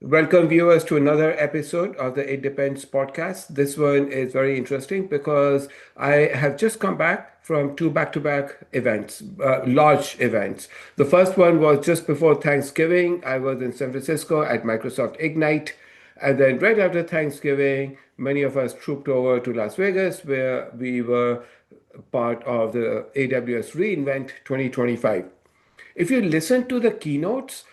Welcome, viewers, to another episode of the It Depends podcast. This one is very interesting because I have just come back from two back-to-back events, large events. The first one was just before Thanksgiving. I was in San Francisco at Microsoft Ignite. And then right after Thanksgiving, many of us trooped over to Las Vegas, where we were part of the AWS reInvent 2025. If you listen to the keynotes,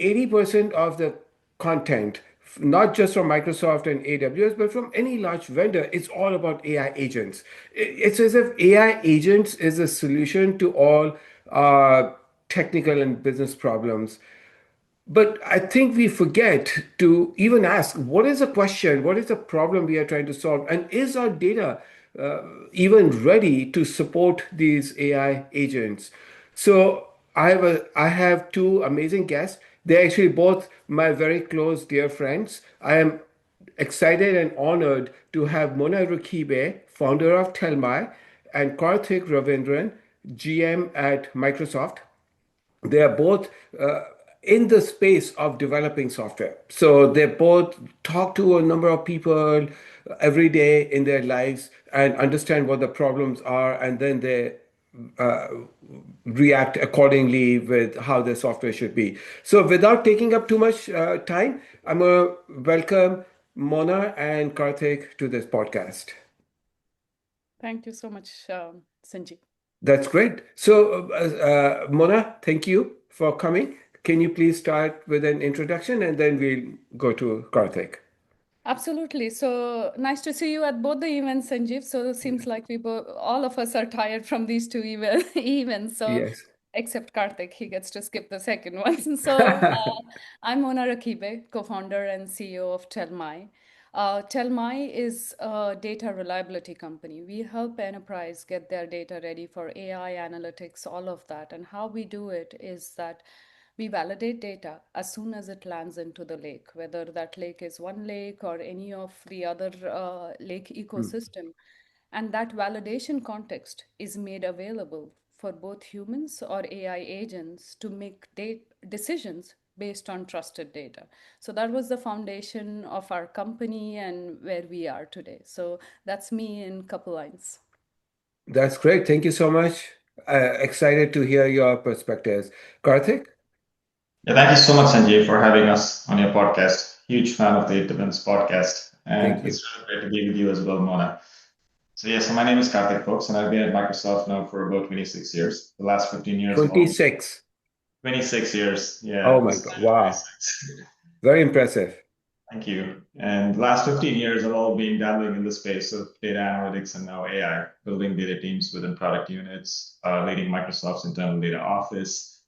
80% of the content, not just from Microsoft and AWS, but from any large vendor, it's all about AI agents. It's as if AI agents is a solution to all technical and business problems. But I think we forget to even ask, what is the question? What is the problem we are trying to solve? And is our data uh, even ready to support these AI agents? So I have two amazing guests. They're actually both my very close dear friends. I am excited and honored to have Mona Rakibe, founder of Telmai, and Karthik Ravindran, GM at Microsoft. They are both in the space of developing software. So they both talk to a number of people every day in their lives and understand what the problems are, and then they uh, react accordingly with how the software should be. So without taking up too much time, I'm going to welcome Mona and Karthik to this podcast. Thank you so much, Sanjeev. That's great. So, Mona, thank you for coming. Can you please start with an introduction and then we'll go to Karthik? Absolutely. So nice to see you at both the events, Sanjeev. So it seems like all of us are tired from these two events. So Yes. except Karthik, he gets to skip the second one. So I'm Mona Rakibe, co-founder and CEO of Telmai. Telmai is a data reliability company. We help enterprise get their data ready for AI analytics, all of that. And how we do it is that we validate data as soon as it lands into the lake, whether that lake is one lake or any of the other lake Hmm. ecosystem. And that validation context is made available for both humans or AI agents to make decisions based on trusted data. So that was the foundation of our company and where we are today. So that's me in couple lines. That's great. Thank you so much. Excited to hear your perspectives. Karthik, Yeah, thank you so much, Sanjay, for having us on your podcast. Huge fan of the It Depends podcast, thank and you. it's really great to be with you as well, Mona. So my name is Karthik, folks, and I've been at Microsoft now for about 26 years. The last 15 years have all 26. 26 years. Oh Yeah, my this God. time Wow. 26. Very impressive. Thank you. And the last 15 years have all been dabbling in the space of data analytics and now AI, building data teams within product units, leading Microsoft's internal data office,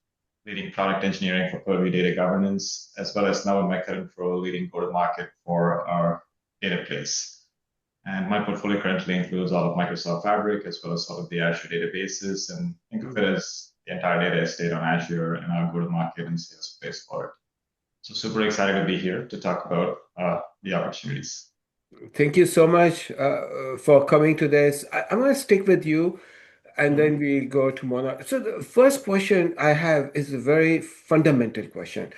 leading product engineering for Purview data governance, as well as now in my current role, leading go-to-market for our data place. And my portfolio currently includes all of Microsoft Fabric, as well as all of the Azure databases, and think of it as the entire data estate on Azure and our go-to-market and sales space for it. So super excited to be here to talk about the opportunities. Thank you so much for coming to this. I'm going to stick with you and then Mhm. we go to Mona. So the first question I have is a very fundamental question.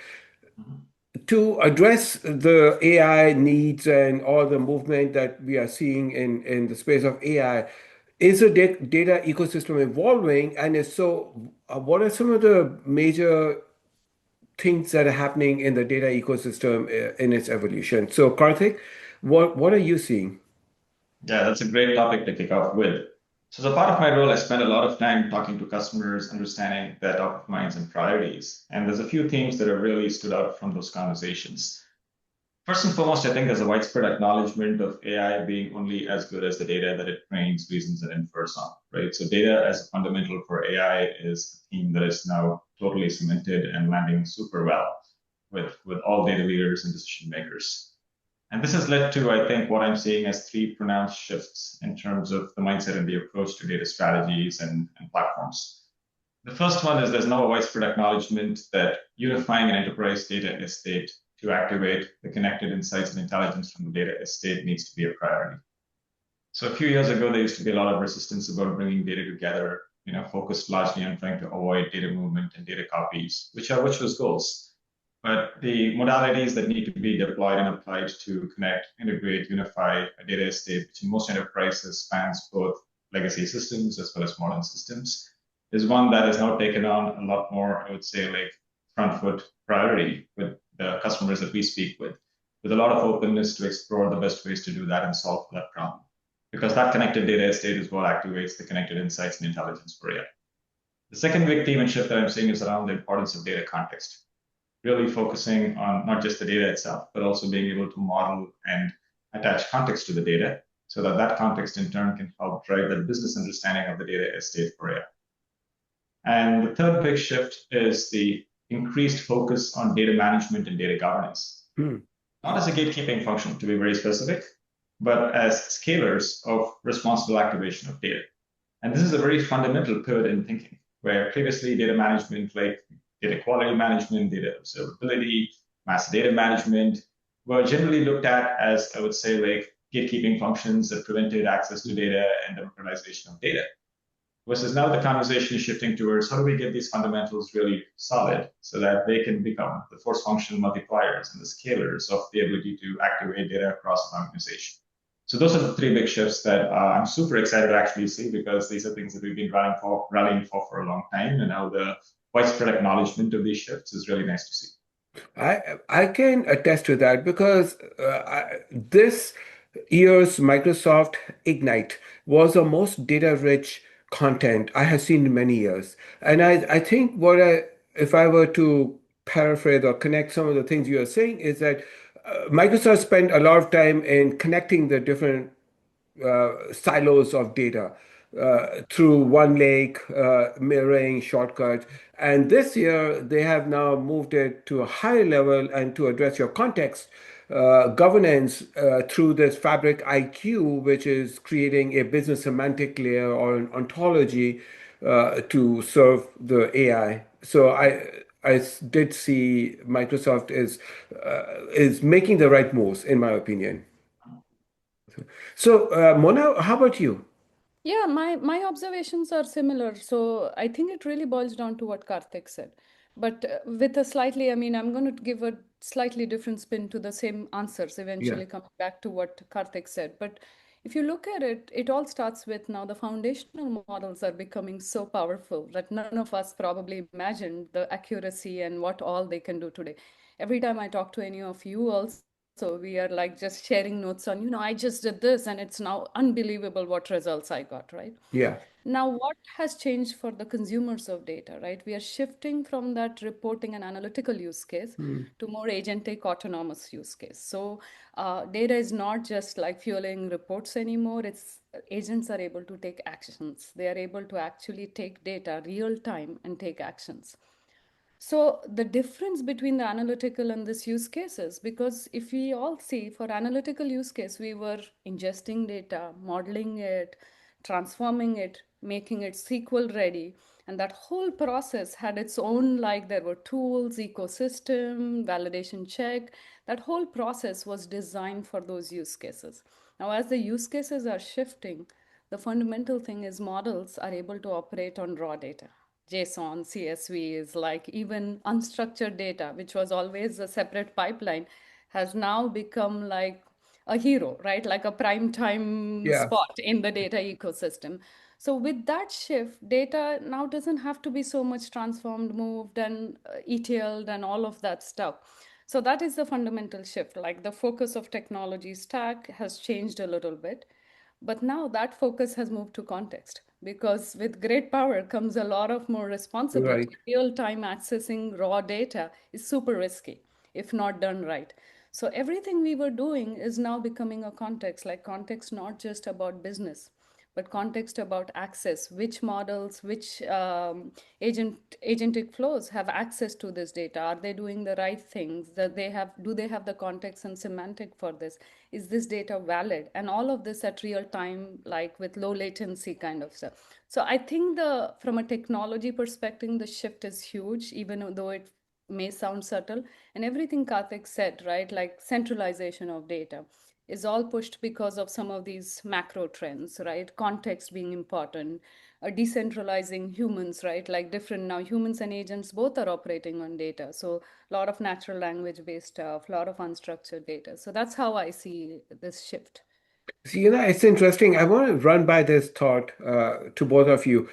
Mhm. To address the AI needs and all the movement that we are seeing in the space of AI, is the data ecosystem evolving? And if so, what are some of the major things that are happening in the data ecosystem in its evolution? So, Karthik, what are you seeing? Yeah, that's a great topic to kick off with. So, as a part of my role, I spend a lot of time talking to customers, understanding their top of minds and priorities. And there's a few themes that have really stood out from those conversations. First and foremost, I think there's a widespread acknowledgement of AI being only as good as the data that it trains, reasons, and infers on, right? So, data as a fundamental for AI is a theme that is now totally cemented and landing super well with all data leaders and decision makers. And this has led to, I think, what I'm seeing as three pronounced shifts in terms of the mindset and the approach to data strategies and platforms. The first one is there's now a widespread acknowledgement that unifying an enterprise data estate to activate the connected insights and intelligence from the data estate needs to be a priority. So a few years ago, there used to be a lot of resistance about bringing data together, focused largely on trying to avoid data movement and data copies, which was goals. but the modalities that need to be deployed and applied to connect, integrate, unify a data estate, which in most enterprises spans both legacy systems as well as modern systems, is one that has now taken on a lot more, I would say, like front foot priority with the customers that we speak with a lot of openness to explore the best ways to do that and solve that problem. Because that connected data estate is what activates the connected insights and intelligence for AI. The second big theme and shift that I'm seeing is around the importance of data context, really focusing on not just the data itself, but also being able to model and attach context to the data so that that context in turn can help drive the business understanding of the data estate for AI. And the third big shift is the increased focus on data management and data governance. Not as a gatekeeping function, to be very specific, but as scalers of responsible activation of data. And this is a very fundamental pivot in thinking, where previously data management, like data quality management, data observability, master data management, were generally looked at as, I would say, like gatekeeping functions that prevented access to data and democratization of data. Versus now the conversation is shifting towards how do we get these fundamentals really solid so that they can become the force function multipliers and the scalars of the ability to activate data across an organization. So those are the three big shifts that I'm super excited to actually see, because these are things that we've been rallying for a long time, and now the widespread acknowledgement of these shifts is really nice to see. I can attest to that because this year's Microsoft Ignite was the most data-rich content I have seen in many years. And I think if I were to paraphrase or connect some of the things you are saying, is that Microsoft spent a lot of time in connecting the different silos of data through one lake, mirroring shortcuts. And this year, they have now moved it to a higher level and to address your context governance through this Fabric IQ, which is creating a business semantic layer or an ontology to serve the AI. So did see Microsoft is making the right moves, in my opinion. So, Mona, how about you? Yeah, my observations are similar. So I think it really boils down to what Karthik said. But with a slightly, I mean, I'm going to give a slightly different spin to the same answers, Yeah, eventually coming back to what Karthik said. But if you look at it, it all starts with now the foundational models are becoming so powerful that none of us probably imagined the accuracy and what all they can do today. Every time I talk to any of you also, we are like just sharing notes on, I just did this and it's now unbelievable what results I got, right? yeah. Now, what has changed for the consumers of data, right? We are shifting from that reporting and analytical use case Hmm. to more agentic autonomous use case. So, data is not just like fueling reports anymore. It's agents are able to take actions. They are able to actually take data real time and take actions. So the difference between the analytical and this use cases, because if we all see for analytical use case, we were ingesting data, modeling it, transforming it, making it SQL ready. And that whole process had its own, like there were tools, ecosystem, validation check. That whole process was designed for those use cases. Now, as the use cases are shifting, the fundamental thing is models are able to operate on raw data. JSON, CSV is like even unstructured data, which was always a separate pipeline, has now become like a hero, right? Like a prime time Yeah, spot in the data ecosystem. So with that shift, data now doesn't have to be so much transformed, moved, and ETL'd and all of that stuff. So that is the fundamental shift. Like the focus of technology stack has changed a little bit. But now that focus has moved to context because with great power comes a lot of more right. responsibility. Real time accessing raw data is super risky if not done right. So everything we were doing is now becoming a context, like context not just about business, but context about access, which models, which agentic flows have access to this data. Are they doing the right things? That they have, do they have the context and semantic for this? Is this data valid? And all of this at real time, like with low latency kind of stuff. So I think the from a technology perspective, the shift is huge, even though it may sound subtle. And everything Karthik said, right, like centralization of data is all pushed because of some of these macro trends, right? Context being important, decentralizing humans, right? Like different now humans and agents both are operating on data. So a lot of natural language based stuff, a lot of unstructured data. So that's how I see this shift. So, it's interesting. I want to run by this thought to both of you.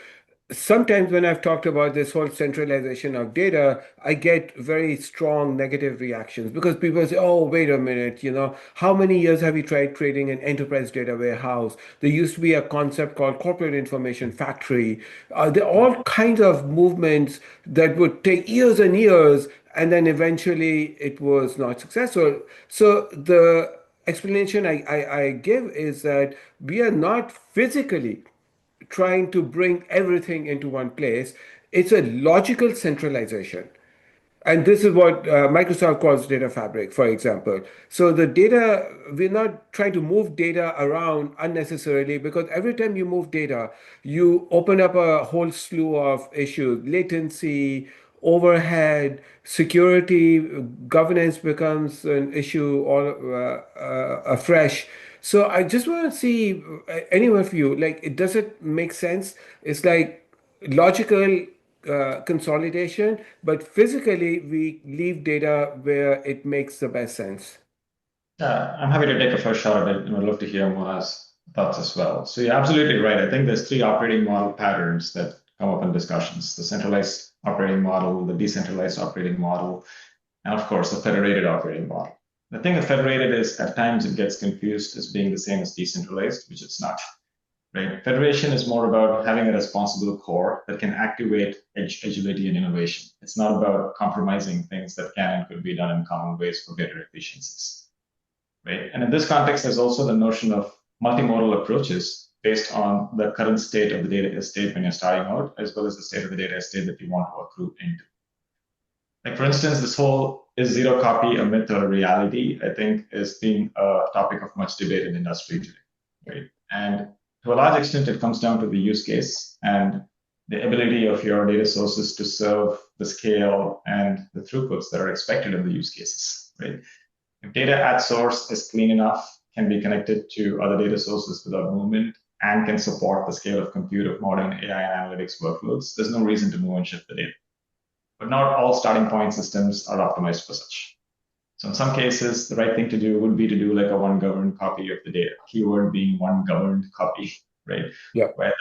Sometimes when I've talked about this whole centralization of data, I get very strong negative reactions because people say, oh, wait a minute, how many years have you tried creating an enterprise data warehouse? There used to be a concept called corporate information factory. There are all kinds of movements that would take years and years, and then eventually it was not successful. So the explanation I give is that we are not physically trying to bring everything into one place. It's a logical centralization. And this is what Microsoft calls data fabric, for example. So the data, we're not trying to move data around unnecessarily because every time you move data, you open up a whole slew of issues, latency, overhead, security, governance becomes an issue all afresh. So I just want to see any of you, like, does it make sense? It's like logical consolidation, but physically we leave data where it makes the best sense. I'm happy to take a first shot at it, and I'd love to hear Mona's thoughts as well. So you're absolutely right. I think there's three operating model patterns that come up in discussions: the centralized operating model, the decentralized operating model, and of course the federated operating model. The thing with federated is at times it gets confused as being the same as decentralized, which it's not. Right? Federation is more about having a responsible core that can activate agility and innovation. It's not about compromising things that can and could be done in common ways for greater efficiencies. Right? And in this context, there's also the notion of multimodal approaches based on the current state of the data estate when you're starting out, as well as the state of the data estate that you want to accrue into. Like, for instance, this whole is zero copy a myth or a reality, I think, is being a topic of much debate in industry today. Right? And to a large extent, it comes down to the use case and the ability of your data sources to serve the scale and the throughputs that are expected in the use cases. Right? If data at source is clean enough, can be connected to other data sources without movement, and can support the scale of compute of modern AI and analytics workloads, there's no reason to move and shift the data. But not all starting point systems are optimized for such. So in some cases, the right thing to do would be to do like a one governed copy of the data, keyword being one governed copy, right? Yeah. Where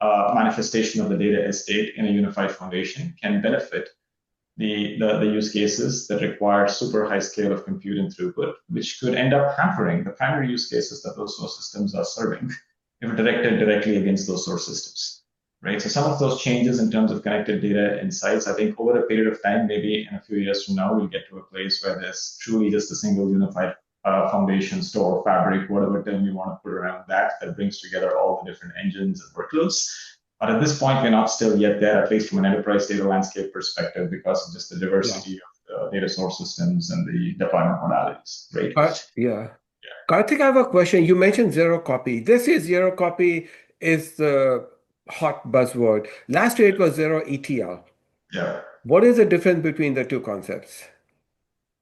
that manifestation of the data estate in a unified foundation can benefit the use cases that require super high scale of compute and throughput, which could end up hampering the primary use cases that those source systems are serving if directed directly against those source systems. Right. So some of those changes in terms of connected data insights, I think over a period of time, maybe in a few years from now, we'll get to a place where there's truly just a single unified foundation, store, fabric, whatever term you want to put around that, that brings together all the different engines and workloads. But at this point, we're not still yet there, at least from an enterprise data landscape perspective, because of just the diversity of data source systems and the deployment modalities. Right. Yeah. Karthik, I have a question. You mentioned zero copy. This is zero copy is the hot buzzword. Last year it was zero ETL. Yeah. What is the difference between the two concepts?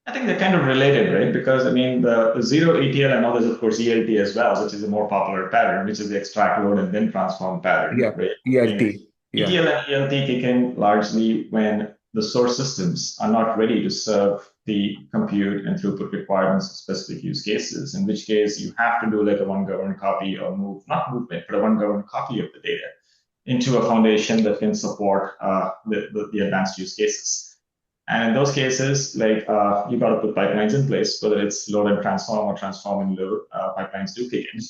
I think they're kind of related, right? Because I mean, the zero ETL and others, of course, ELT as well, which is a more popular pattern, which is the extract, load, and then transform pattern, Yeah, right? I mean, ELT. Yeah, ETL and ELT kick in largely when the source systems are not ready to serve the compute and throughput requirements of specific use cases, in which case you have to do like a one governed copy or not movement, but a one governed copy of the data into a foundation that can support the advanced use cases. And in those cases, like you got to put pipelines in place, whether it's load and transform or transform and load, pipelines do kick in.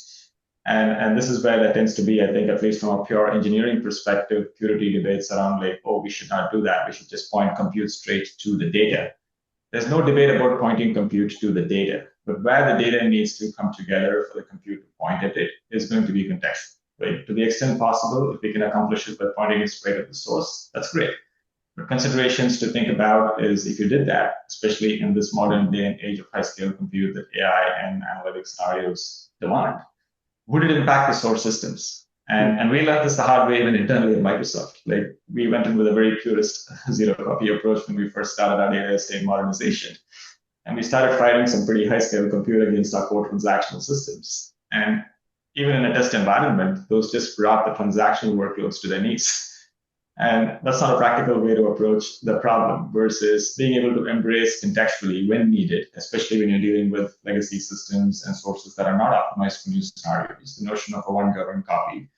And this is where that tends to be, I think, at least from a pure engineering perspective, purity debates around like, oh, we should not do that. We should just point compute straight to the data. There's no debate about pointing compute to the data, but where the data needs to come together for the compute to point at it is going to be contextual, right? To the extent possible, if we can accomplish it by pointing it straight at the source, that's great. But considerations to think about is if you did that, especially in this modern day and age of high scale compute that AI and analytics scenarios demand, would it impact the source systems? And we learned this the hard way even internally at Microsoft. Like we went in with a very purist zero copy approach when we first started our data estate modernization. And we started fighting some pretty high scale compute against our core transactional systems. And even in a test environment, those just route the transactional workloads to their needs. And that's not a practical way to approach the problem versus being able to embrace contextually when needed, especially when you're dealing with legacy systems and sources that are not optimized for new scenarios. The notion of a one governed copy,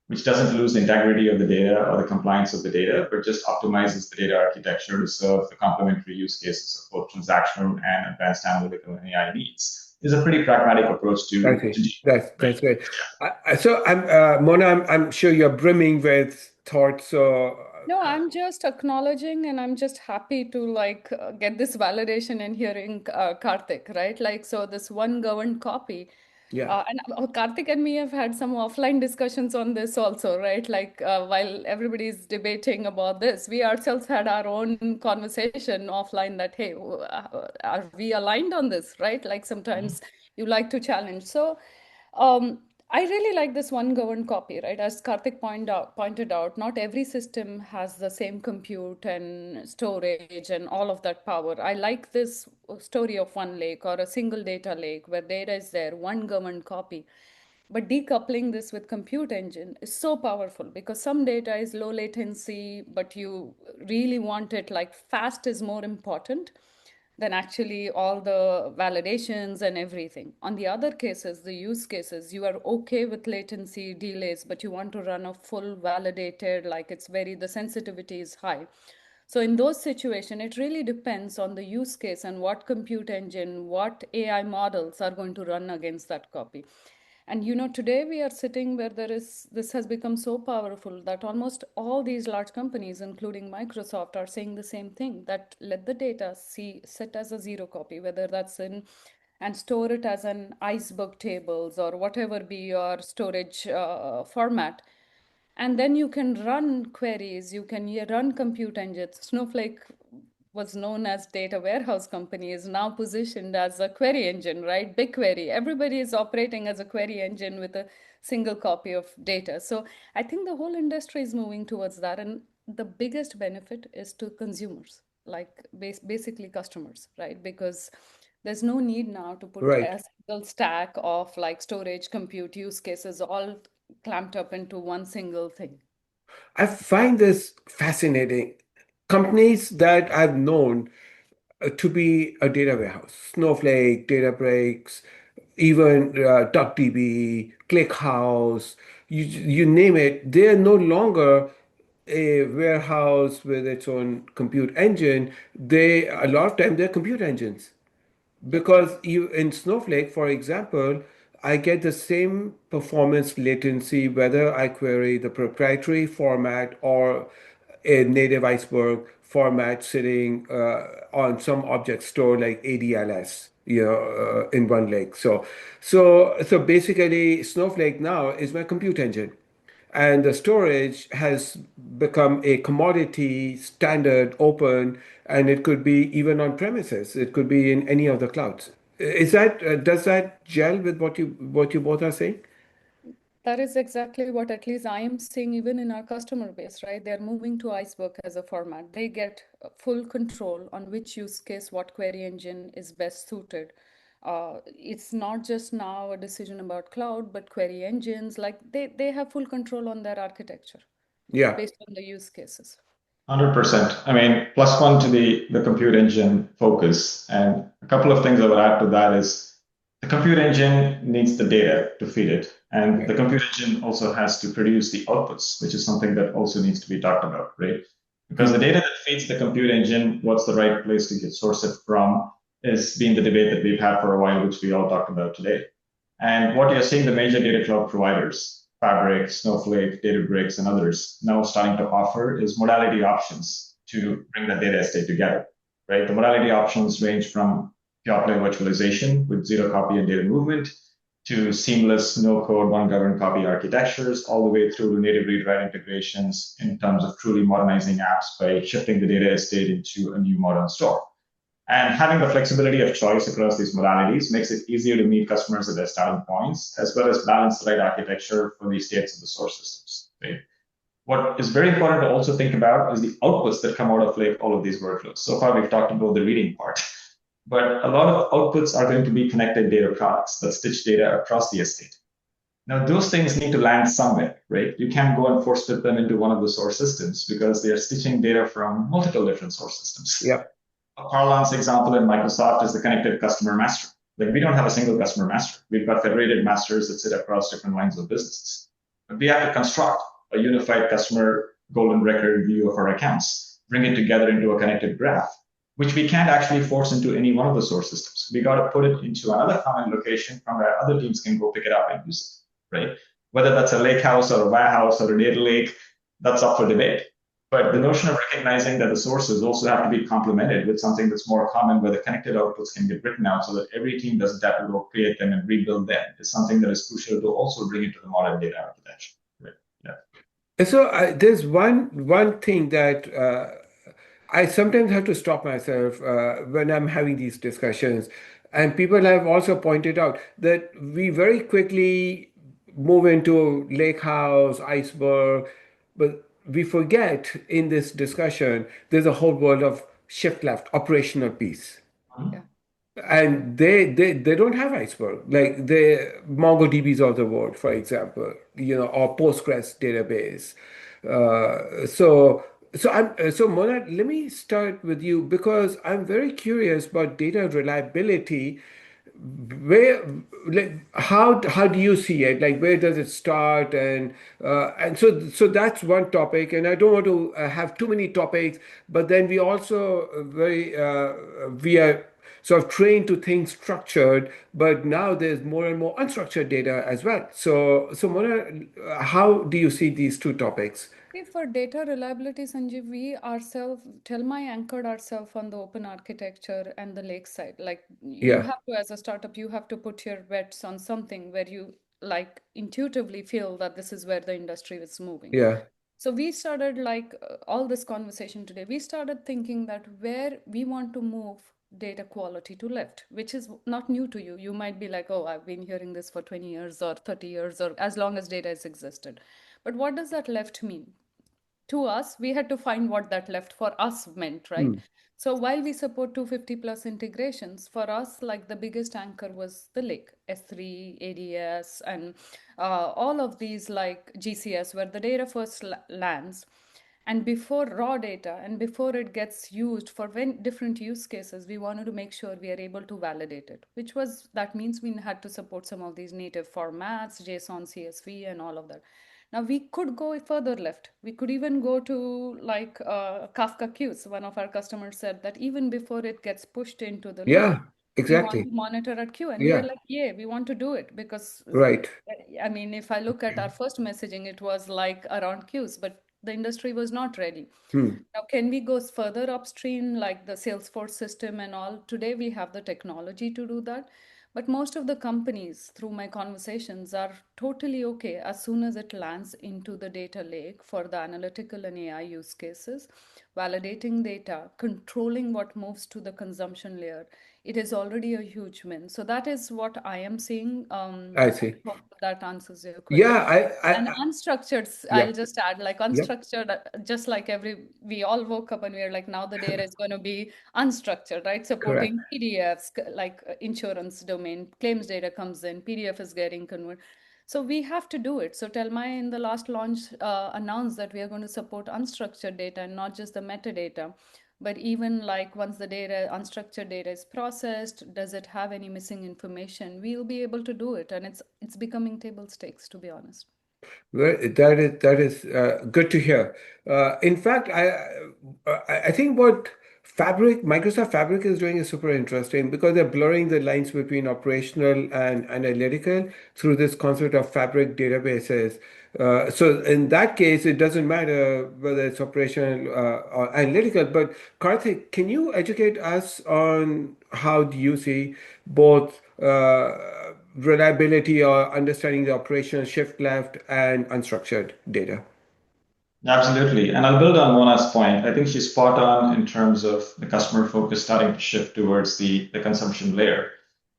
which doesn't lose the integrity of the data or the compliance of the data, but just optimizes the data architecture to serve the complementary use cases of both transactional and advanced analytical and AI needs, is a pretty pragmatic approach I to see. deal with, That's great. So Mona, I'm sure you're brimming with thoughts. So No, I'm just acknowledging and I'm just happy to like get this validation and hearing Karthik, right? Like, so this one governed copy. yeah, And Karthik and me have had some offline discussions on this also, right? Like, while everybody's debating about this, we ourselves had our own conversation offline that, hey, are we aligned on this, right? Like, sometimes you like to challenge. So, I really like this one governed copy, right? As Karthik pointed out, not every system has the same compute and storage and all of that power. I like this story of one lake or a single data lake where data is there, one governed copy. But decoupling this with compute engine is so powerful because some data is low latency, but you really want it like fast is more important than actually all the validations and everything. On the other cases, the use cases, you are okay with latency delays, but you want to run a full validated, like it's very, the sensitivity is high. So in those situations, it really depends on the use case and what compute engine, what AI models are going to run against that copy. And today we are sitting where this has become so powerful that almost all these large companies, including Microsoft, are saying the same thing that let the data sit as a zero copy, whether that's in and store it as an iceberg tables or whatever be your storage format, and then you can run queries, you can run compute engines. Snowflake was known as data warehouse company is now positioned as a query engine, right? BigQuery. Everybody is operating as a query engine with a single copy of data. So I think the whole industry is moving towards that. And the biggest benefit is to consumers, like basically customers, right? Because there's no need now to put right. a single stack of like storage, compute use cases all clamped up into one single thing. I find this fascinating. Companies that I've known to be a data warehouse, Snowflake, Databricks, even DuckDB, ClickHouse, you name it, they are no longer a warehouse with its own compute engine. They, a lot of time, they're compute engines. Yep. Because you in Snowflake, for example, I get the same performance latency whether I query the proprietary format or a native iceberg format sitting on some object store like ADLS, in one lake. So basically, Snowflake now is my compute engine. And the storage has become a commodity, standard, open, and it could be even on premises. It could be in any of the clouds. Is that does that gel with what you both are saying? That is exactly what at least I am seeing even in our customer base, right? They're moving to Iceberg as a format. They get full control on which use case, what query engine is best suited. It's not just now a decision about cloud, but query engines, like they have full control on their architecture Yeah, based on the use cases. 100%. I mean, plus one to the compute engine focus. And a couple of things I would add to that is the compute engine needs the data to feed it. And yeah, the compute engine also has to produce the outputs, which is something that also needs to be talked about, right? Because the mm, data that feeds the compute engine, what's the right place to get source it from, is being the debate that we've had for a while, which we all talked about today. And what you're seeing the major data cloud providers, Fabric, Snowflake, Databricks, and others now starting to offer is modality options to bring that data estate together, right? The modality options range from pure play virtualization with zero copy and data movement to seamless no code, one governed copy architectures, all the way through to native read write integrations in terms of truly modernizing apps by shifting the data estate into a new modern store. And having the flexibility of choice across these modalities makes it easier to meet customers at their starting points, as well as balance the right architecture for the states of the source systems. Right? What is very important to also think about is the outputs that come out of like all of these workflows. So far, we've talked about the reading part, but a lot of outputs are going to be connected data products that stitch data across the estate. Now, those things need to land somewhere, right? You can't go and force fit them into one of the source systems because they're stitching data from multiple different source systems. Yep. A parlance example in Microsoft is the connected customer master. Like we don't have a single customer master. We've got federated masters that sit across different lines of businesses. But we have to construct a unified customer golden record view of our accounts, bring it together into a connected graph, which we can't actually force into any one of the source systems. We got to put it into another common location from where other teams can go pick it up and use it, right? Whether that's a lake house or a warehouse or a data lake, that's up for debate. But the notion of recognizing that the sources also have to be complemented with something that's more common where the connected outputs can get written out so that every team doesn't have to go create them and rebuild them is something that is crucial to also bring into the modern data architecture. Right? Yeah. So there's one thing that I sometimes have to stop myself when I'm having these discussions, and people have also pointed out that we very quickly move into lake house, iceberg, but we forget in this discussion there's a whole world of shift left operational piece. Mhm. Yeah. And they don't have iceberg like the MongoDBs of the world, for example, or Postgres database. So Mona, let me start with you because I'm very curious about data reliability. Where, like, how do you see it? Like, where does it start? And so that's one topic. And I don't want to have too many topics, but then we also we are sort of trained to think structured, but now there's more and more unstructured data as well. So Mona, how do you see these two topics? See, for data reliability, Sanjeev, we ourselves, Telmai anchored ourselves on the open architecture and the lake side. Like you Yeah, have to, as a startup, you have to put your bets on something where you like intuitively feel that this is where the industry is moving. yeah, So we started like all this conversation today. We started thinking that where we want to move data quality to left, which is not new to you. You might be like, oh, I've been hearing this for 20 years or 30 years or as long as data has existed. But what does that left mean? To us, we had to find what that left for us meant, right? hmm, So while we support 250 plus integrations, for us, like the biggest anchor was the lake, S3, ADS, and all of these like GCS, where the data first lands. And before raw data and before it gets used for different use cases, we wanted to make sure we are able to validate it, which was that means we had to support some of these native formats, JSON, CSV, and all of that. Now we could go further left. We could even go to like Kafka queues. One of our customers said that even before it gets pushed into the lake, yeah, we want exactly. to monitor at queue. And we are Yeah, like, yeah, we want to do it because, right. I mean, if I look at our first messaging, it was like around queues, but the industry was not ready. Hmm. Now, can we go further upstream, like the Salesforce system and all? Today, we have the technology to do that. But most of the companies, through my conversations, are totally okay as soon as it lands into the data lake for the analytical and AI use cases, validating data, controlling what moves to the consumption layer. It is already a huge win. So that is what I am seeing. I I see. hope that answers your Yeah, question. And unstructured, yeah, I'll just add like yeah, unstructured, just like we all woke up and we are like, now the data is going to be unstructured, right? correct. Supporting PDFs, like insurance domain, claims data comes in, PDF is getting converted. So we have to do it. So Telmai in the last launch announced that we are going to support unstructured data and not just the metadata. But even like once the data, unstructured data is processed, does it have any missing information? We'll be able to do it. And it's becoming table stakes, to be honest. Well, that is good to hear. In fact, I think what Microsoft Fabric is doing is super interesting because they're blurring the lines between operational and analytical through this concept of Fabric databases. So in that case, it doesn't matter whether it's operational or analytical. But Karthik, can you educate us on how do you see both? Reliability or understanding the operational shift left and unstructured data. Absolutely. And I'll build on Mona's point. I think she's spot on in terms of the customer focus starting to shift towards the consumption layer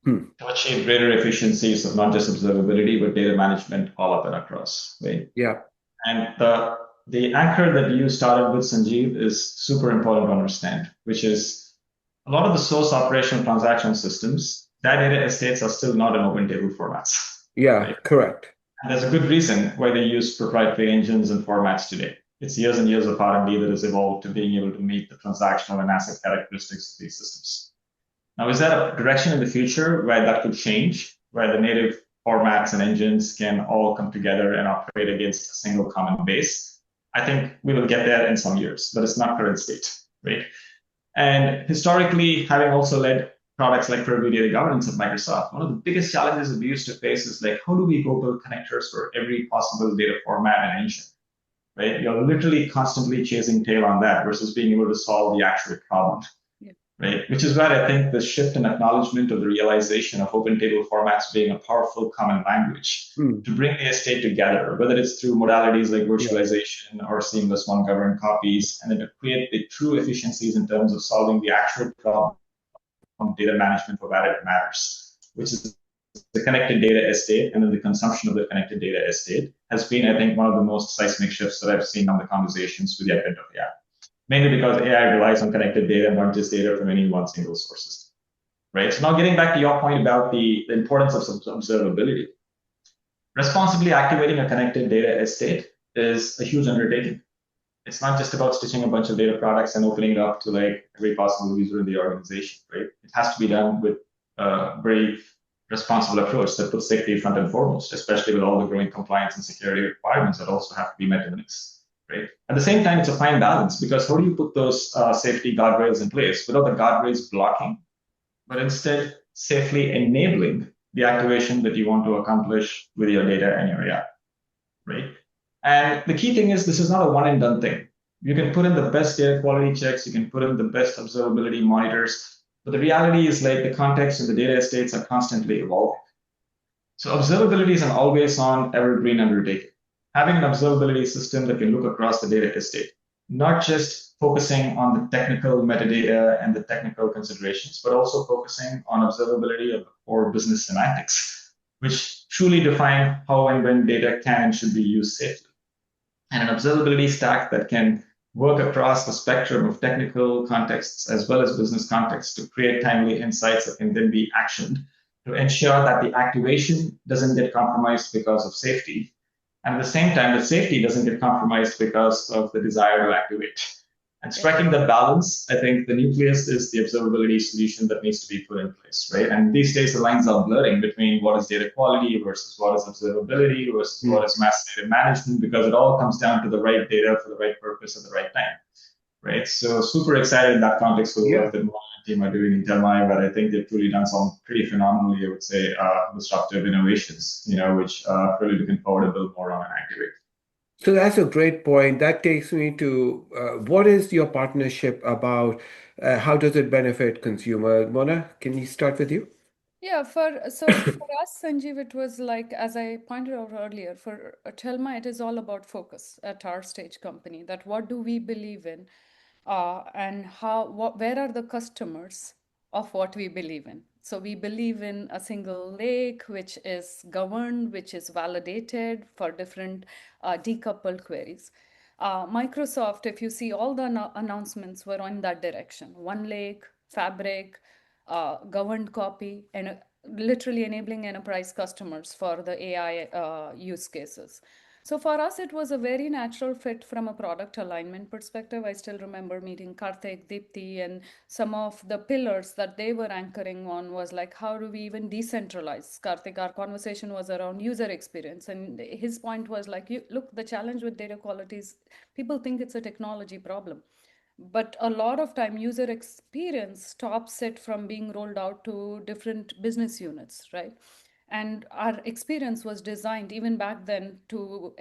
Hmm. to achieve greater efficiencies of not just observability, but data management all up and across, right? Yeah. And the anchor that you started with, Sanjeev, is super important to understand, which is a lot of the source operational transaction systems, that data estates are still not in open table formats, Yeah. right? Correct. And there's a good reason why they use proprietary engines and formats today. It's years and years of R&D that has evolved to being able to meet the transactional and asset characteristics of these systems. Now, is there a direction in the future where that could change, where the native formats and engines can all come together and operate against a single common base? I think we will get there in some years, but it's not current state, right? And historically, having also led products like Purview Data Governance at Microsoft, one of the biggest challenges that we used to face is like, how do we go build connectors for every possible data format and engine, right? You're literally constantly chasing tail on that versus being able to solve the actual problem, right? Which is where I think the shift in acknowledgement of the realization of open table formats being a powerful common language to bring the estate together, whether it's through modalities like virtualization or seamless one-governed copies, and then to create the true efficiencies in terms of solving the actual problem of data management for where it matters, which is the connected data estate and then the consumption of the connected data estate has been, I think, one of the most seismic shifts that I've seen on the conversations with the advent of AI. Mainly because AI relies on connected data, not just data from any one single source system, right? So now getting back to your point about the importance of observability, responsibly activating a connected data estate is a huge undertaking. It's not just about stitching a bunch of data products and opening it up to like every possible user in the organization, right? It has to be done with a very responsible approach that puts safety front and foremost, especially with all the growing compliance and security requirements that also have to be met in the mix, right? At the same time, it's a fine balance because how do you put those safety guardrails in place without the guardrails blocking, but instead safely enabling the activation that you want to accomplish with your data and your AI, right? And the key thing is this is not a one and done thing. You can put in the best data quality checks, you can put in the best observability monitors, but the reality is like the context and the data estates are constantly evolving. So observability is an always on evergreen undertaking. Having an observability system that can look across the data estate, not just focusing on the technical metadata and the technical considerations, but also focusing on observability of the core business semantics, which truly define how and when data can and should be used safely. And an observability stack that can work across the spectrum of technical contexts as well as business contexts to create timely insights that can then be actioned to ensure that the activation doesn't get compromised because of safety. And at the same time, the safety doesn't get compromised because of the desire to activate. And striking the balance, I think the nucleus is the observability solution that needs to be put in place, right? And these days, the lines are blurring between what is data quality versus what is observability versus what is master data management, because it all comes down to the right data for the right purpose at the right time, right? So super excited in that context for the work that Mohan and team are doing in Telmai, but I think they've truly done some pretty phenomenally, I would say, disruptive innovations, which really looking forward to build more on and activate. So that's a great point. That takes me to what is your partnership about? How does it benefit consumer? Mona, can we start with you? Yeah, for us, Sanjeev, it was like, as I pointed out earlier, for Telma, it is all about focus at our stage company. That what do we believe in, and where are the customers of what we believe in? So we believe in a single lake, which is governed, which is validated for different decoupled queries. Microsoft, if you see all the announcements were on that direction. One lake, Fabric, governed copy, and literally enabling enterprise customers for the AI use cases. So for us, it was a very natural fit from a product alignment perspective. I still remember meeting Karthik, Deepti, and some of the pillars that they were anchoring on was like, how do we even decentralize? Karthik, our conversation was around user experience. And his point was like, look, the challenge with data quality is people think it's a technology problem, but a lot of time user experience stops it from being rolled out to different business units, right? And our experience was designed even back then to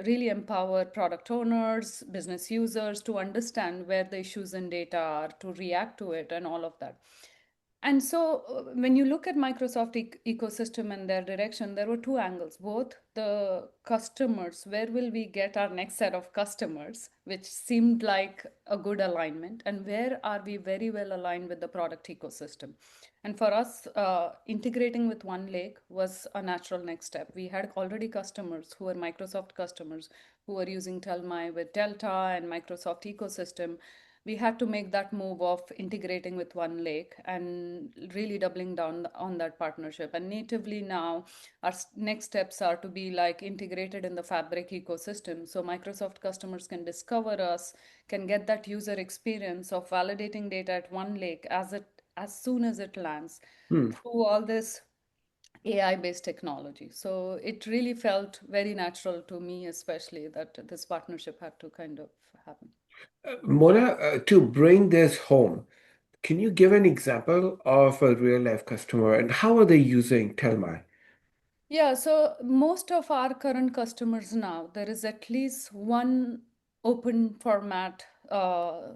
really empower product owners, business users to understand where the issues in data are, to react to it, and all of that. And so, when you look at Microsoft ecosystem and their direction, there were two angles. Both the customers, where will we get our next set of customers, which seemed like a good alignment, and where are we very well aligned with the product ecosystem. And for us, integrating with One Lake was a natural next step. We had already customers who were Microsoft customers who were using Telmai with Delta and Microsoft ecosystem. we had to make that move of integrating with one lake and really doubling down on that partnership. And natively now, our next steps are to be like integrated in the Fabric ecosystem. So Microsoft customers can discover us, can get that user experience of validating data at one lake as soon as it lands Hmm. through all this AI based technology. So it really felt very natural to me, especially that this partnership had to kind of happen. Mona, to bring this home, can you give an example of a real life customer and how are they using Telmai? Yeah, so most of our current customers now, there is at least one open format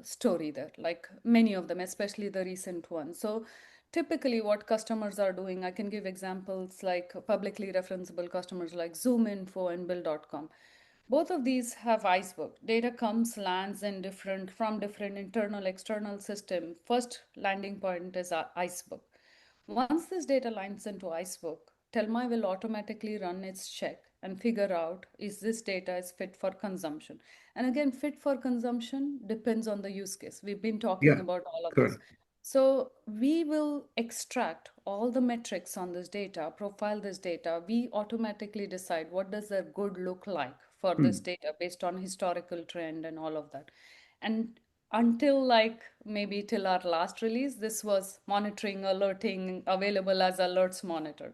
story there, like many of them, especially the recent ones. So typically, what customers are doing, I can give examples like publicly referenceable customers like Zoom Info and Bill.com. Both of these have iceberg. Data comes, lands in different from different internal, external system. First landing point is iceberg. Once this data lands into iceberg, Telmai will automatically run its check and figure out is this data is fit for consumption. And again, fit for consumption depends on the use case. We've been talking Yeah, about all of this. correct. So we will extract all the metrics on this data, profile this data. We automatically decide what does a good look like for this Hmm. data based on historical trend and all of that. And until like maybe till our last release, this was monitoring, alerting, available as alerts monitor.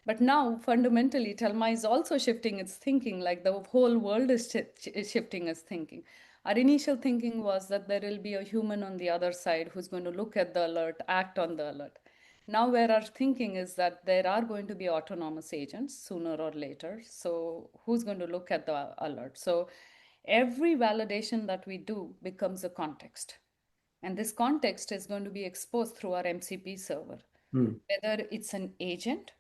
But now, fundamentally, Telma is also shifting its thinking, like the whole world is shifting its thinking. Our initial thinking was that there will be a human on the other side who's going to look at the alert, act on the alert. Now, where our thinking is that there are going to be autonomous agents sooner or later. So, who's going to look at the alert? So, every validation that we do becomes a context. And this context is going to be exposed through our MCP server. Hmm. Whether it's an agent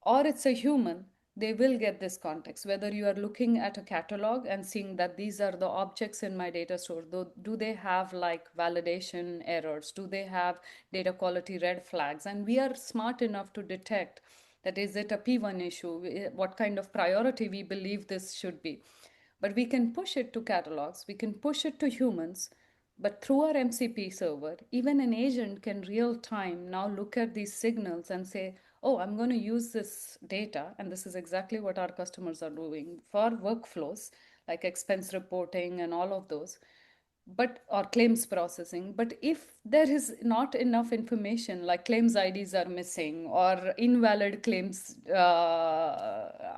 or it's a human, they will get this context. Whether you are looking at a catalog and seeing that these are the objects in my data store, do they have like validation errors? Do they have data quality red flags? And we are smart enough to detect that is it a P1 issue? What kind of priority we believe this should be. But we can push it to catalogs, we can push it to humans, but through our MCP server, even an agent can real time now look at these signals and say, oh, I'm going to use this data. And this is exactly what our customers are doing for workflows like expense reporting and all of those, but or claims processing. But if there is not enough information, like claims IDs are missing or invalid claims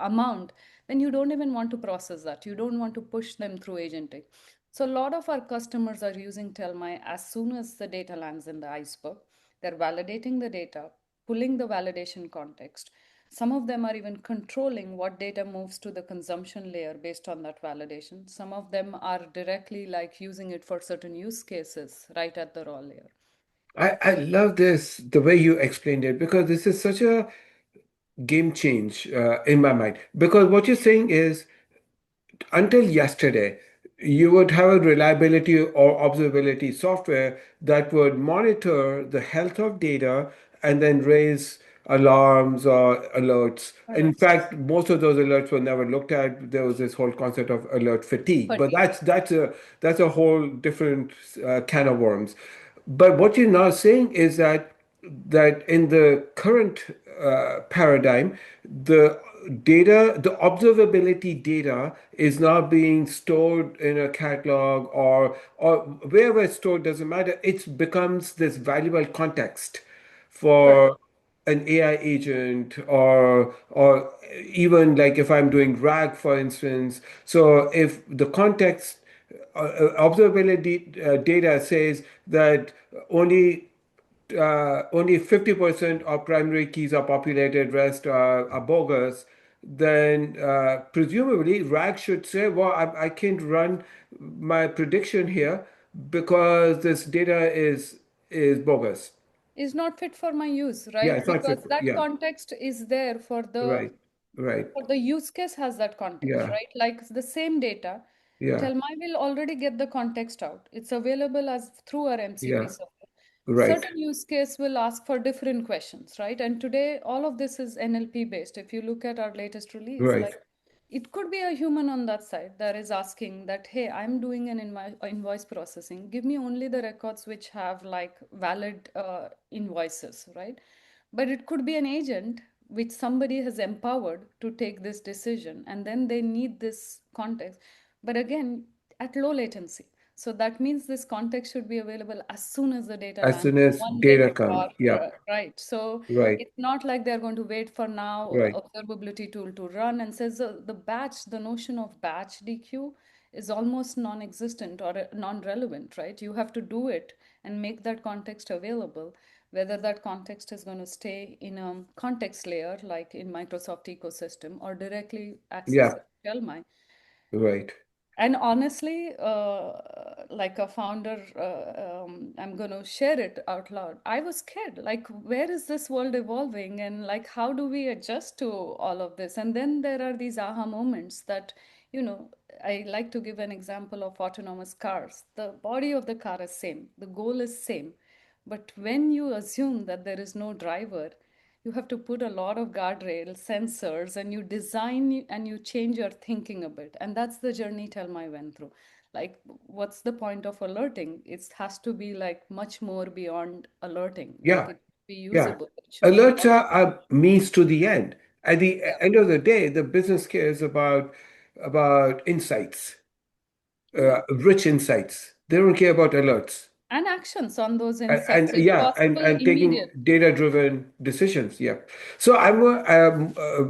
amount, then you don't even want to process that. You don't want to push them through agentic. So a lot of our customers are using Telmai as soon as the data lands in the iceberg. They're validating the data, pulling the validation context. Some of them are even controlling what data moves to the consumption layer based on that validation. Some of them are directly like using it for certain use cases right at the raw layer. I love this, the way you explained it, because this is such a game change in my mind. Because what you're saying is until yesterday, you would have a reliability or observability software that would monitor the health of data and then raise alarms or alerts. In Alerts. fact, most of those alerts were never looked at. There was this whole concept of alert fatigue, but Fatigue. that's a whole different can of worms. But what you're now saying is that in the current paradigm, the the observability data is now being stored in a catalog or wherever it's stored, doesn't matter. It becomes this valuable context Correct. for an AI agent or even like if I'm doing RAG, for instance. So if the context observability data says that only 50% of primary keys are populated, rest are bogus, then presumably RAG should say, well, I can't run my prediction here because this data is bogus. Is not fit for my use, Yeah, right? it's not Because fit. that Yeah, context is there right, right. for the use case has that context, Yeah, right? Like the same data, yeah, Telmai will already get the context out. It's available as through our MCP yeah, server. right, Certain use case will ask for different questions, right? And today, all of this is NLP based. If you look at our latest release, right. like It could be a human on that side that is asking that, hey, I'm doing an invoice processing. Give me only the records which have like valid invoices, right? But it could be an agent which somebody has empowered to take this decision, and then they need this context. But again, at low latency. So that means this context should be available as soon as the data As lands, soon as one day data before, come. Yeah. right? So Right. it's not like they're going to wait for now Right. observability tool to run and says the batch, the notion of batch DQ is almost non-existent or non-relevant, right? You have to do it and make that context available. Whether that context is going to stay in a context layer like in Microsoft ecosystem or directly access Yeah. it Telmai. Right. And honestly, like a founder, I'm going to share it out loud. I was scared. Like, where is this world evolving? And like, how do we adjust to all of this? And then there are these aha moments that, you know, I like to give an example of autonomous cars. The body of the car is same. The goal is same. But when you assume that there is no driver, you have to put a lot of guardrails, sensors, and you design and you change your thinking a bit. And that's the journey Telmai went through. Like, what's the point of alerting? It has to be like much more beyond alerting. Like, Yeah. it should be Yeah. usable. It should be Alerts are a means to the end. At the yeah, end of the day, the business cares about insights, yeah. rich insights. They don't care about alerts. And actions on those And insights, if yeah, possible, and taking immediate. data-driven decisions. Yeah. So I'm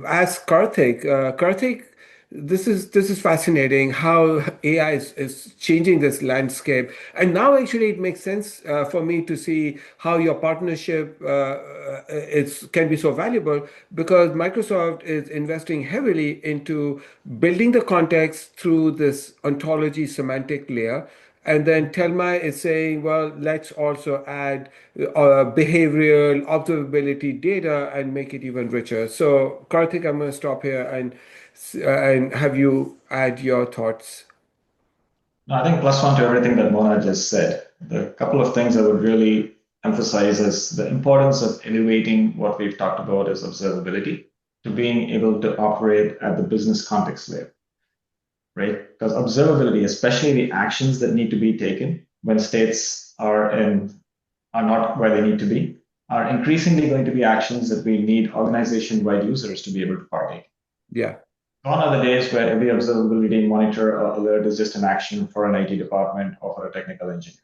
ask Karthik. Karthik, this is fascinating how AI is changing this landscape, and now actually it makes sense for me to see how your partnership is can be so valuable because Microsoft is investing heavily into building the context through this ontology semantic layer. And then Telmai is saying, well, let's also add behavioral observability data and make it even richer. So, Karthik, I'm going to stop here and have you add your thoughts. No, I think plus one to everything that Mona just said. The couple of things I would really emphasize is the importance of elevating what we've talked about as observability to being able to operate at the business context layer, right? Because observability, especially the actions that need to be taken when states are not where they need to be, are increasingly going to be actions that we need organization-wide users to be able to partake. Yeah, Gone are the days where every observability monitor or alert is just an action for an IT department or for a technical engineer,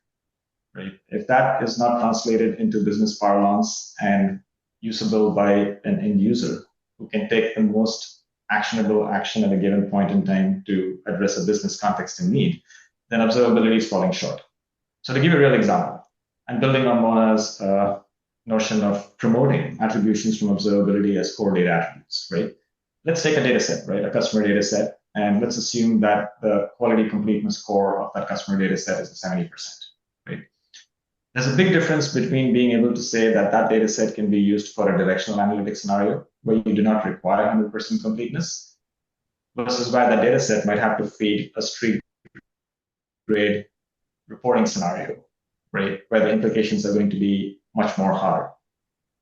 right? If that is not translated into business parlance and usable by an end user who can take the most actionable action at a given point in time to address a business context and need, then observability is falling short. So to give you a real example, I'm building on Mona's notion of promoting attributions from observability as core data attributes, right? Let's take a data set, right? A customer data set, and let's assume that the quality completeness score of that customer data set is a 70%, right? There's a big difference between being able to say that that data set can be used for a directional analytics scenario where you do not require 100% completeness versus where that data set might have to feed a street grade reporting scenario, right? Where the implications are going to be much more hard.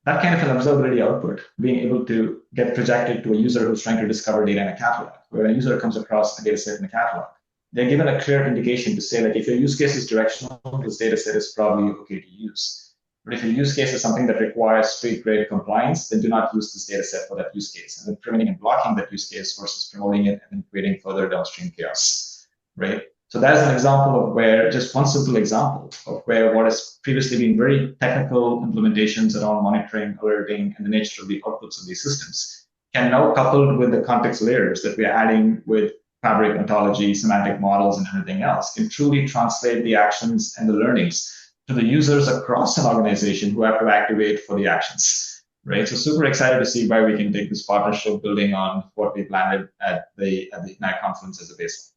That kind of an observability output, being able to get projected to a user who's trying to discover data in a catalog, where a user comes across a data set in a catalog, they're given a clear indication to say, like, if your use case is directional, this data set is probably okay to use. But if your use case is something that requires street grade compliance, then do not use this data set for that use case. And then preventing and blocking that use case versus promoting it and then creating further downstream chaos, right? So that is an example of where, just one simple example of where what has previously been very technical implementations around monitoring, alerting, and the nature of the outputs of these systems can now, coupled with the context layers that we're adding with fabric ontology, semantic models, and everything else, can truly translate the actions and the learnings to the users across an organization who have to activate for the actions. Right. So super excited to see where we can take this partnership building on what we've landed at the Ignite conference as a baseline.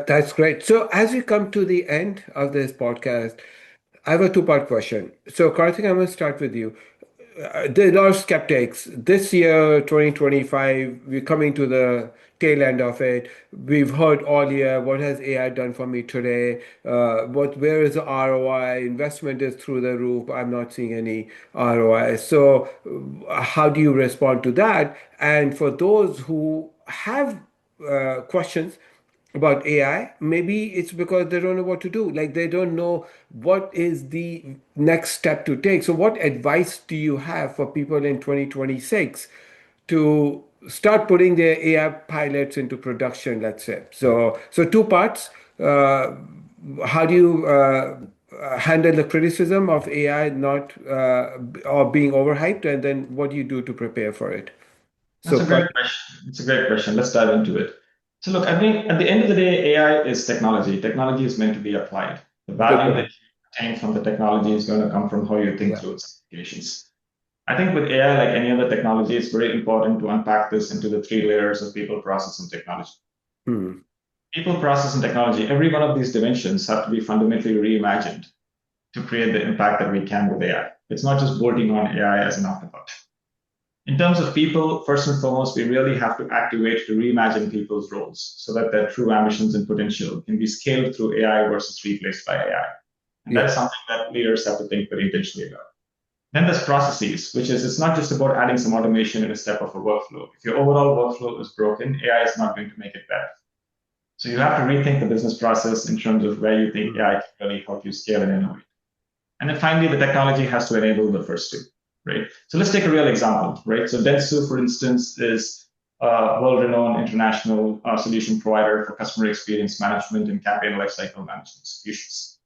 that's great. So as we come to the end of this podcast, I have a two-part question. So Karthik, I'm going to start with you. There are skeptics. This year, 2025, we're coming to the tail end of it. We've heard all year, what has AI done for me today? Where is the ROI? Investment is through the roof. I'm not seeing any ROI. So, how do you respond to that? And for those who have questions about AI. Maybe it's because they don't know what to do. Like they don't know what is the next step to take. So, what advice do you have for people in 2026 to start putting their AI pilots into production, let's say? So two parts. How do you handle the criticism of AI not or being overhyped, and then what do you do to prepare for it? That's So, a great question. It's a great question. Let's dive into it. So look, I think at the end of the day, AI is technology. Technology is meant to be applied. The good value that point. you obtain from the technology is going to come from how you think Yeah. through its applications. I think with AI, like any other technology, it's very important to unpack this into the three layers of people, process, and technology. Hmm. People, process, and technology, every one of these dimensions have to be fundamentally reimagined to create the impact that we can with AI. It's not just bolting on AI as an afterthought. In terms of people, first and foremost, we really have to activate to reimagine people's roles so that their true ambitions and potential can be scaled through AI versus replaced by AI. And Yeah. that's something that leaders have to think very intentionally about. Then there's processes, which is it's not just about adding some automation in a step of a workflow. If your overall workflow is broken, AI is not going to make it better. So you have to rethink the business process in terms of where you think Hmm. AI can really help you scale and innovate. And then finally, the technology has to enable the first two, right? So let's take a real example, right? So Dentsu, for instance, is a world-renowned international solution provider for customer experience management and campaign lifecycle management solutions.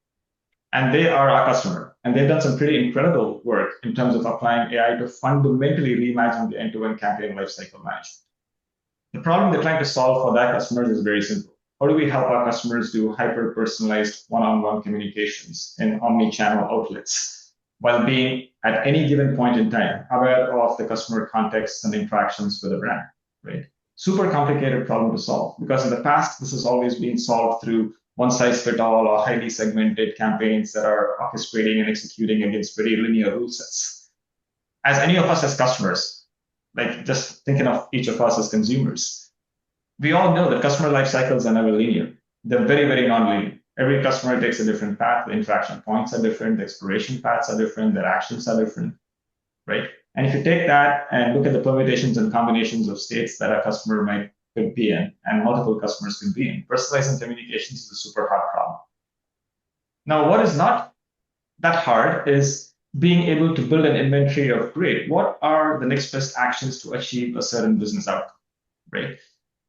And they are our customer. And they've done some pretty incredible work in terms of applying AI to fundamentally reimagine the end-to-end campaign lifecycle management. The problem they're trying to solve for their customers is very simple. How do we help our customers do hyper personalized one on one communications in omni channel outlets while being at any given point in time aware of the customer context and interactions with the brand, right? Super complicated problem to solve because in the past, this has always been solved through one size fit all or highly segmented campaigns that are orchestrating and executing against very linear rule sets. As any of us as customers, like just thinking of each of us as consumers, we all know that customer life cycles are never linear. They're very, very non-linear. Every customer takes a different path. The interaction points are different. The exploration paths are different. Their actions are different, right? And if you take that and look at the permutations and combinations of states that a customer might could be in, and multiple customers could be in, personalizing communications is a super hard problem. Now, what is not that hard is being able to build an inventory of great. What are the next best actions to achieve a certain business outcome, right?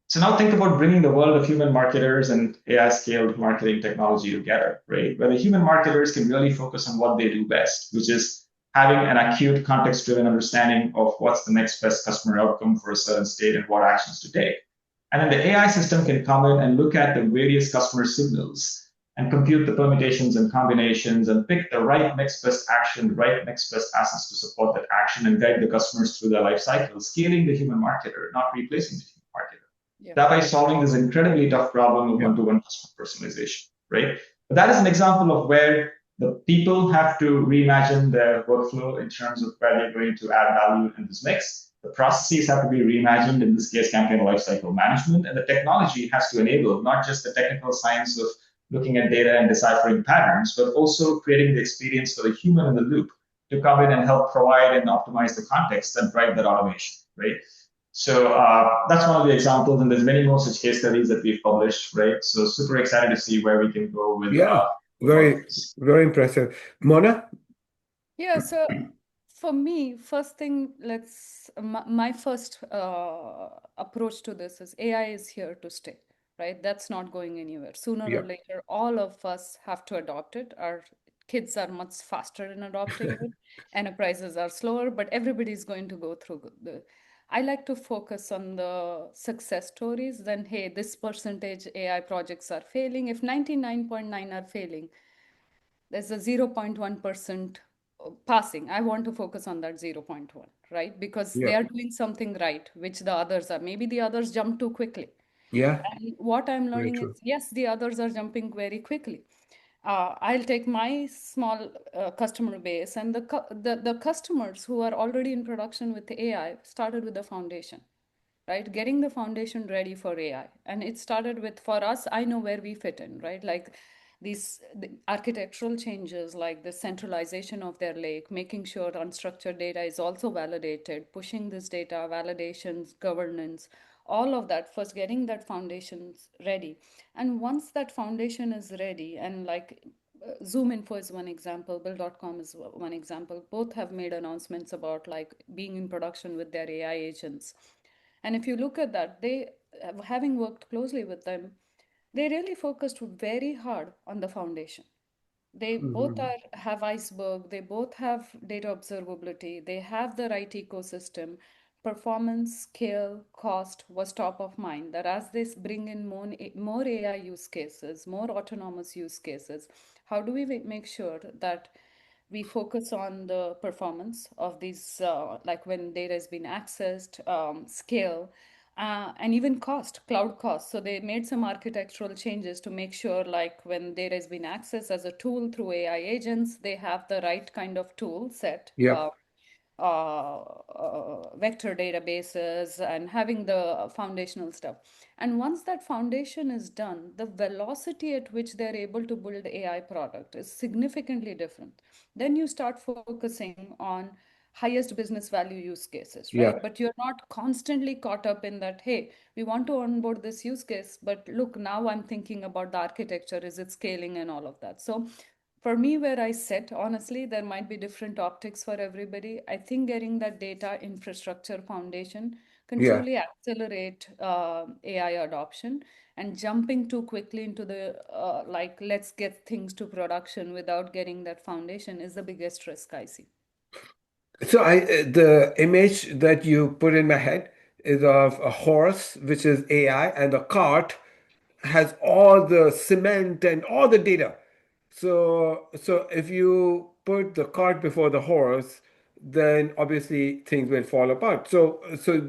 So now think about bringing the world of human marketers and AI scaled marketing technology together, right? Where the human marketers can really focus on what they do best, which is having an acute context driven understanding of what's the next best customer outcome for a certain state and what actions to take. And then the AI system can come in and look at the various customer signals and compute the permutations and combinations and pick the right next best action, right next best assets to support that action and guide the customers through their life cycle, scaling the human marketer, not replacing the human marketer. Yeah. Thereby solving this incredibly tough problem of Yeah. one-to-one customer personalization, right? But that is an example of where the people have to reimagine their workflow in terms of where they're going to add value in this mix. The processes have to be reimagined, in this case, campaign lifecycle management, and the technology has to enable not just the technical science of looking at data and deciphering patterns, but also creating the experience for the human in the loop to come in and help provide and optimize the context and drive that automation, right? So that's one of the examples, and there's many more such case studies that we've published, right? So super excited to see where we can go with Yeah. Very, this. very impressive. Mona? Yeah, so for me, first thing, my first approach to this is AI is here to stay, right? That's not going anywhere. Sooner or Yeah. later, all of us have to adopt it. Our kids are much faster in adopting it, enterprises are slower, but everybody's going to go through the. I like to focus on the success stories. Then, hey, this percentage AI projects are failing. If 99.9 are failing, there's a 0.1% passing. I want to focus on that 0.1, right? Because they Yeah. are doing something right, which the others are. Maybe the others jump too quickly. Yeah. And what I'm Very learning is, true. yes, the others are jumping very quickly. I'll take my small customer base and the customers who are already in production with the AI started with the foundation, right? Getting the foundation ready for AI. And it started with, for us, I know where we fit in, right? Like the architectural changes, like the centralization of their lake, making sure unstructured data is also validated, pushing this data, validations, governance, all of that, first getting that foundations ready. And once that foundation is ready, and like Zoom Info is one example, Bill.com is one example, both have made announcements about like being in production with their AI agents. And if you look at that, they, having worked closely with them, they really focused very hard on the foundation. They both Mhm. are have iceberg, they both have data observability, they have the right ecosystem. Performance, scale, cost was top of mind. That as they bring in more AI use cases, more autonomous use cases, how do we make sure that we focus on the performance of these, like when data has been accessed, scale, and even cost, cloud cost. So they made some architectural changes to make sure, like when data has been accessed as a tool through AI agents, they have the right kind of tool set. Yep. Vector databases and having the foundational stuff. And once that foundation is done, the velocity at which they're able to build AI product is significantly different. Then you start focusing on highest business value use cases, right? Yep. But you're not constantly caught up in that, hey, we want to onboard this use case, but look, now I'm thinking about the architecture, is it scaling and all of that. So for me, where I sit, honestly, there might be different optics for everybody. I think getting that data infrastructure foundation can Yeah. truly accelerate AI adoption, and jumping too quickly into the like, let's get things to production without getting that foundation is the biggest risk I see. So the image that you put in my head is of a horse, which is AI, and a cart has all the cement and all the data. So if you put the cart before the horse, then obviously things will fall apart. So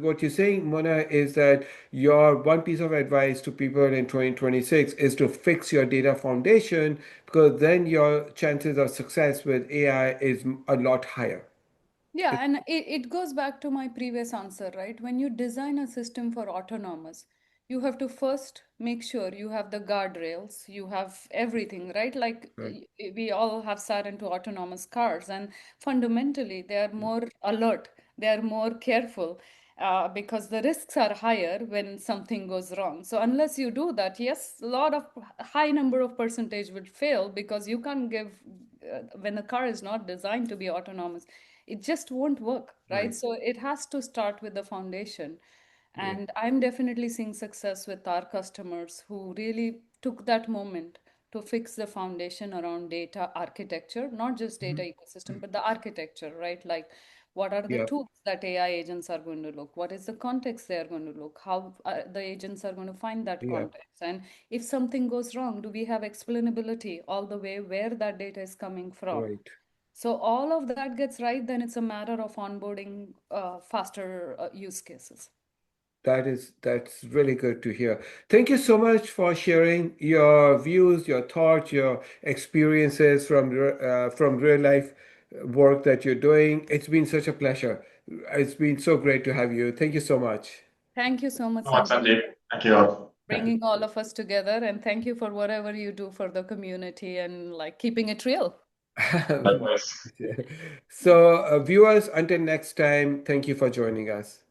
what you're saying, Mona, is that your one piece of advice to people in 2026 is to fix your data foundation, because then your chances of success with AI is a lot higher. Yeah, and it goes back to my previous answer, right? When you design a system for autonomous, you have to first make sure you have the guardrails, you have everything, right? Like Right. we all have sat into autonomous cars, and fundamentally, they are more alert, they are more careful, because the risks are higher when something goes wrong. So unless you do that, yes, a lot of high number of percentage will fail because you can't give, when a car is not designed to be autonomous, it just won't work, right? Right. So it has to start with the foundation. Yeah. And I'm definitely seeing success with our customers who really took that moment to fix the foundation around data architecture, not just data Mhm. ecosystem, but the architecture, right? Like, what are the Yeah. tools that AI agents are going to look? What is the context they are going to look? How the agents are going to find that Yeah. context? And if something goes wrong, do we have explainability all the way where that data is coming from? Right. So all of that gets right, then it's a matter of onboarding faster use cases. That's really good to hear. Thank you so much for sharing your views, your thoughts, your experiences from real life work that you're doing. It's been such a pleasure. It's been so great to have you. Thank you so much. Thank you so much, So much, Sanjay, Sanjay. for Thank you all. bringing all of us together, and thank you for whatever you do for the community and like keeping it real. Likewise. So, viewers, until next time, thank you for joining us.